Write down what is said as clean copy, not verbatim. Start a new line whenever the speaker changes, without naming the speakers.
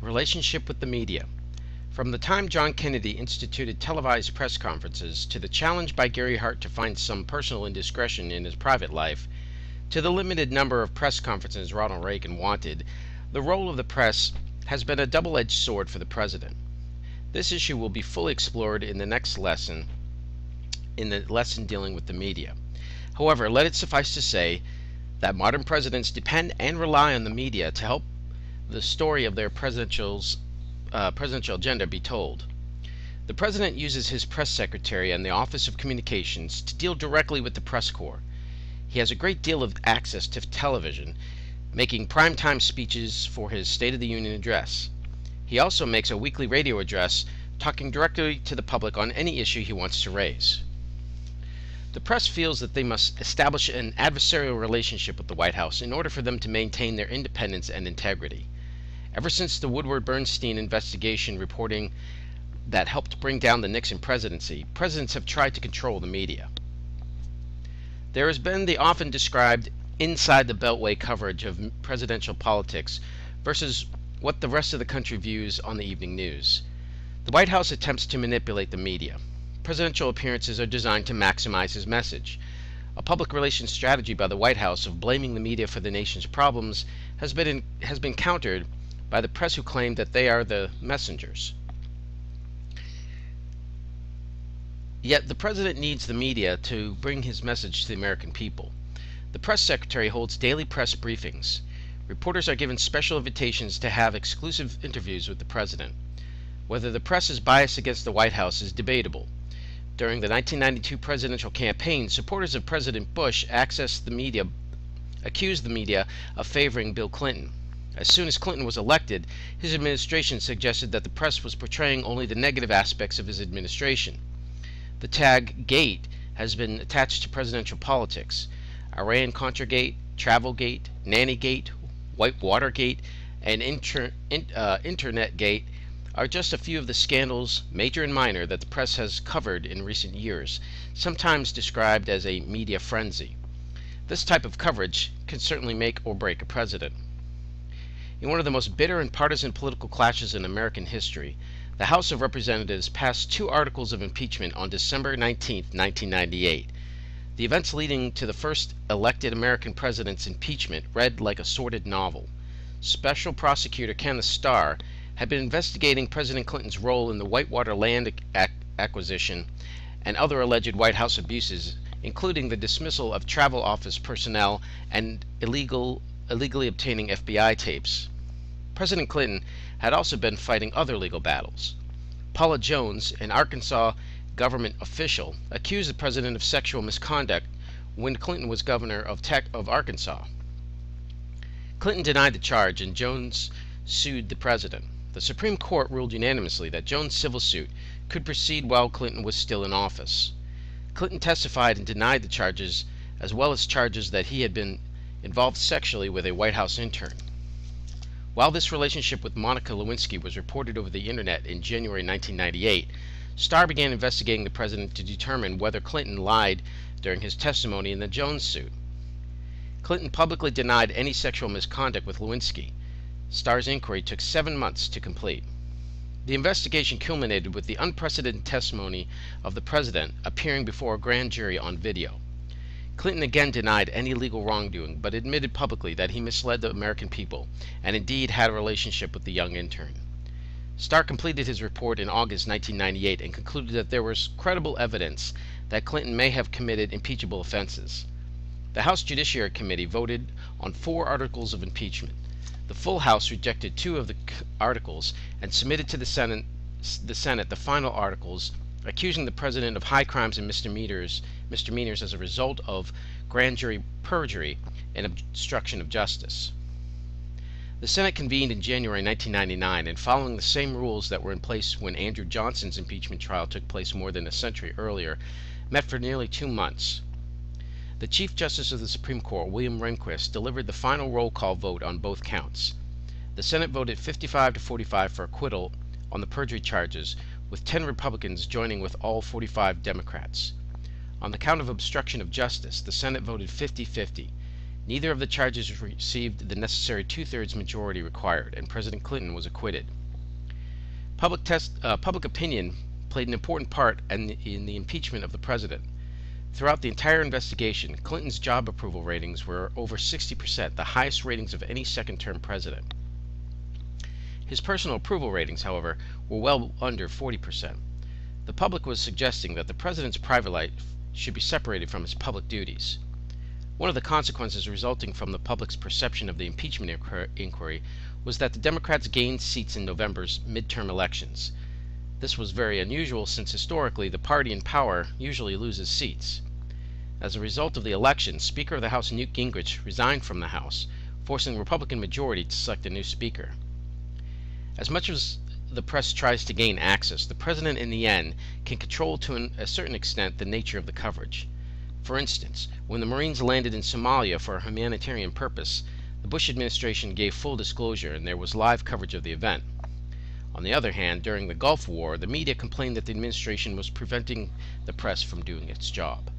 Relationship with the media. From the time John Kennedy instituted televised press conferences, to the challenge by Gary Hart to find some personal indiscretion in his private life, to the limited number of press conferences Ronald Reagan wanted, the role of the press has been a double-edged sword for the president. This issue will be fully explored in the next lesson, in the lesson dealing with the media. However, let it suffice to say that modern presidents depend and rely on the media to help the story of their presidential agenda be told. The president uses his press secretary and the Office of Communications to deal directly with the press corps. He has a great deal of access to television, making primetime speeches for his State of the Union address. He also makes a weekly radio address, talking directly to the public on any issue he wants to raise. The press feels that they must establish an adversarial relationship with the White House in order for them to maintain their independence and integrity. Ever since the Woodward-Bernstein investigation reporting that helped bring down the Nixon presidency, presidents have tried to control the media. There has been the often described inside the beltway coverage of presidential politics versus what the rest of the country views on the evening news. The White House attempts to manipulate the media. Presidential appearances are designed to maximize his message. A public relations strategy by the White House of blaming the media for the nation's problems has been countered by the press, who claim that they are the messengers. Yet the president needs the media to bring his message to the American people. The press secretary holds daily press briefings. Reporters are given special invitations to have exclusive interviews with the president. Whether the press is biased against the White House is debatable. During the 1992 presidential campaign, supporters of President Bush accused the media of favoring Bill Clinton. As soon as Clinton was elected, his administration suggested that the press was portraying only the negative aspects of his administration. The tag "Gate" has been attached to presidential politics. Iran-Contra Gate, Travel Gate, Nanny Gate, Whitewater Gate, and Internet Gate are just a few of the scandals, major and minor, that the press has covered in recent years, sometimes described as a media frenzy. This type of coverage can certainly make or break a president. In one of the most bitter and partisan political clashes in American history, the House of Representatives passed 2 articles of impeachment on December 19, 1998. The events leading to the first elected American president's impeachment read like a sordid novel. Special Prosecutor Kenneth Starr had been investigating President Clinton's role in the Whitewater land acquisition and other alleged White House abuses, including the dismissal of travel office personnel and illegally obtaining FBI tapes. President Clinton had also been fighting other legal battles. Paula Jones, an Arkansas government official, accused the president of sexual misconduct when Clinton was governor of Arkansas. Clinton denied the charge, and Jones sued the president. The Supreme Court ruled unanimously that Jones' civil suit could proceed while Clinton was still in office. Clinton testified and denied the charges, as well as charges that he had been involved sexually with a White House intern. While this relationship with Monica Lewinsky was reported over the internet in January 1998, Starr began investigating the president to determine whether Clinton lied during his testimony in the Jones suit. Clinton publicly denied any sexual misconduct with Lewinsky. Starr's inquiry took 7 months to complete. The investigation culminated with the unprecedented testimony of the president appearing before a grand jury on video. Clinton again denied any legal wrongdoing, but admitted publicly that he misled the American people and indeed had a relationship with the young intern. Starr completed his report in August 1998 and concluded that there was credible evidence that Clinton may have committed impeachable offenses. The House Judiciary Committee voted on 4 articles of impeachment. The full House rejected 2 of the articles and submitted to the Senate the final articles, accusing the president of high crimes and misdemeanors as a result of grand jury perjury and obstruction of justice. The Senate convened in January 1999, and following the same rules that were in place when Andrew Johnson's impeachment trial took place more than a century earlier, met for nearly 2 months. The Chief Justice of the Supreme Court, William Rehnquist, delivered the final roll call vote on both counts. The Senate voted 55 to 45 for acquittal on the perjury charges, with 10 Republicans joining with all 45 Democrats. On the count of obstruction of justice, the Senate voted 50-50. Neither of the charges received the necessary two-thirds majority required, and President Clinton was acquitted. Public opinion played an important part in the impeachment of the president. Throughout the entire investigation, Clinton's job approval ratings were over 60%, the highest ratings of any second-term president. His personal approval ratings, however, were well under 40%. The public was suggesting that the president's private life should be separated from his public duties. One of the consequences resulting from the public's perception of the impeachment inquiry was that the Democrats gained seats in November's midterm elections. This was very unusual since historically the party in power usually loses seats. As a result of the election, Speaker of the House Newt Gingrich resigned from the House, forcing the Republican majority to select a new Speaker. As much as the press tries to gain access, the president in the end can control to a certain extent the nature of the coverage. For instance, when the Marines landed in Somalia for a humanitarian purpose, the Bush administration gave full disclosure and there was live coverage of the event. On the other hand, during the Gulf War, the media complained that the administration was preventing the press from doing its job.